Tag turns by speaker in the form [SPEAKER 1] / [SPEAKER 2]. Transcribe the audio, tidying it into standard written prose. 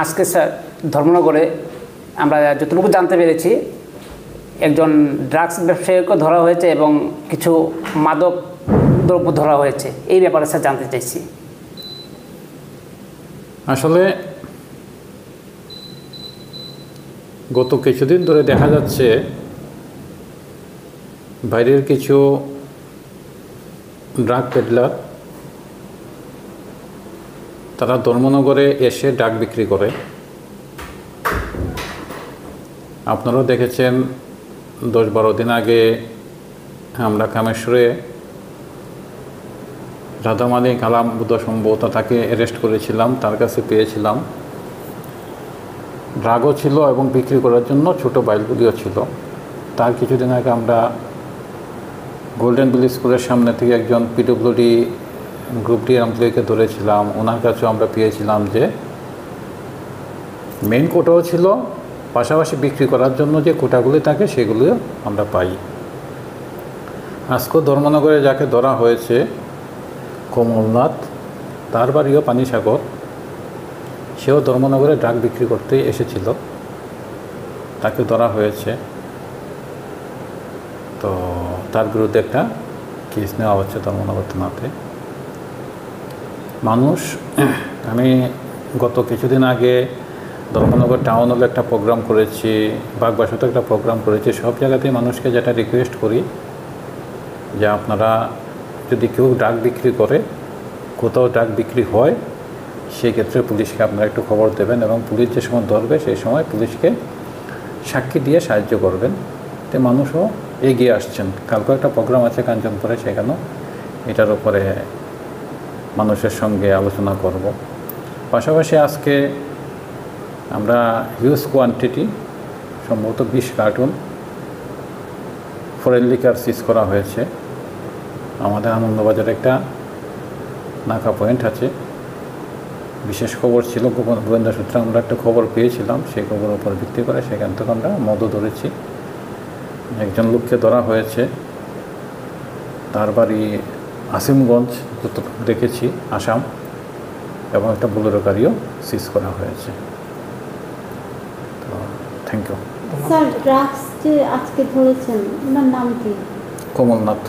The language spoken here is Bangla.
[SPEAKER 1] আজকে স্যার ধর্মনগরে আমরা যতটুকু জানতে পেরেছি একজন ড্রাগস ব্যবসায়ীকে ধরা হয়েছে এবং কিছু মাদক দ্রব্য ধরা হয়েছে, এই ব্যাপারে স্যার জানতে চাইছি।
[SPEAKER 2] আসলে গত কিছুদিন ধরে দেখা যাচ্ছে বাইরের কিছু ড্রাগ পেডলার তারা ধর্মনগরে এসে ড্রাগ বিক্রি করে। আপনারাও দেখেছেন 10-12 দিন আগে আমরা কামেশ্বরে রাধামানি কালাম বুদ্ধ সম্ভবত তাকে অ্যারেস্ট করেছিলাম, তার কাছে পেয়েছিলাম ড্রাগও ছিল এবং বিক্রি করার জন্য ছোট বাইলগুলিও ছিল। তার কিছুদিন আগে আমরা গোল্ডেন বিল স্কুলের সামনে থেকে একজন পিডব্লিউডি গ্রুপ ডি এমপ্লয়িকে ধরেছিলাম, ওনার কাছেও আমরা পেয়েছিলাম যে মেইন কোটাও ছিল, পাশাপাশি বিক্রি করার জন্য যে কোটাগুলি থাকে সেগুলিও আমরা পাই। আজকেও ধর্মনগরে যাকে ধরা হয়েছে কমলনাথ, তার বাড়িও পানিসাগর, সেও ধর্মনগরে ড্রাগ বিক্রি করতে এসেছিল, তাকে ধরা হয়েছে। তো তার বিরুদ্ধে একটা কেস নেওয়া হচ্ছে ধর্মনগর থানাতে। মানুষ, আমি গত কিছুদিন আগে ধর্মনগর টাউন হলে একটা প্রোগ্রাম করেছি, বাগবাসাতে একটা প্রোগ্রাম করেছি, সব জায়গাতেই মানুষকে যেটা রিকোয়েস্ট করি যে আপনারা যদি কেউ ড্রাগ বিক্রি করে, কোথাও ড্রাগ বিক্রি হয়, সেই ক্ষেত্রে পুলিশকে আপনারা একটু খবর দেবেন এবং পুলিশ যে সময় ধরবে সেই সময় পুলিশকে সাক্ষী দিয়ে সাহায্য করবেন। তো মানুষও এগিয়ে আসছেন। কালকে একটা প্রোগ্রাম আছে কাঞ্চনপুরে, সেখানেও এটার উপরে মানুষের সঙ্গে আলোচনা করব। পাশাপাশি আজকে আমরা হিউজ কোয়ান্টিটি, সম্ভবত 20 কার্টুন ফরেন লিকার সিজ করা হয়েছে। আমাদের আনন্দবাজারে একটা নাকা পয়েন্ট আছে, বিশেষ খবর ছিল, গোয়েন্দা সূত্রে আমরা একটা খবর পেয়েছিলাম, সেই খবরের উপর ভিত্তি করে সেখান থেকে আমরা মদও ধরেছি। একজন লোককে ধরা হয়েছে, তার বাড়ি আসিমগঞ্জ দেখেছি, আসাম, এবং একটা বোলেরো গাড়িও সিজ করা হয়েছে। তো থ্যাংক ইউ।
[SPEAKER 3] স্যার, ড্রাগস যে আজকে ধরেছেন ওনার নাম কি?
[SPEAKER 2] কমলনাথ।